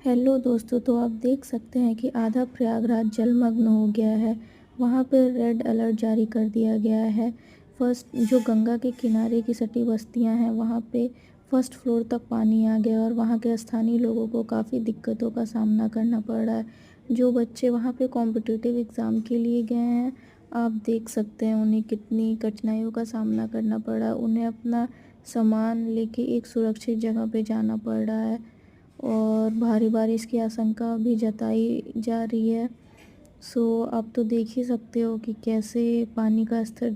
Hello दोस्तों, तो आप देख सकते हैं कि आधा प्रयागराज जलमग्न हो गया है। वहाँ पर रेड अलर्ट जारी कर दिया गया है। फर्स्ट जो गंगा के किनारे की सटी बस्तियाँ हैं वहाँ पे फर्स्ट फ्लोर तक पानी आ गया और वहाँ के स्थानीय लोगों को काफ़ी दिक्कतों का सामना करना पड़ रहा है। जो बच्चे वहाँ पे कॉम्पिटिटिव एग्ज़ाम के लिए गए हैं, आप देख सकते हैं उन्हें कितनी कठिनाइयों का सामना करना पड़ा। उन्हें अपना सामान लेके एक सुरक्षित जगह पे जाना पड़ रहा है और भारी बारिश की आशंका भी जताई जा रही है। आप तो देख ही सकते हो कि कैसे पानी का स्तर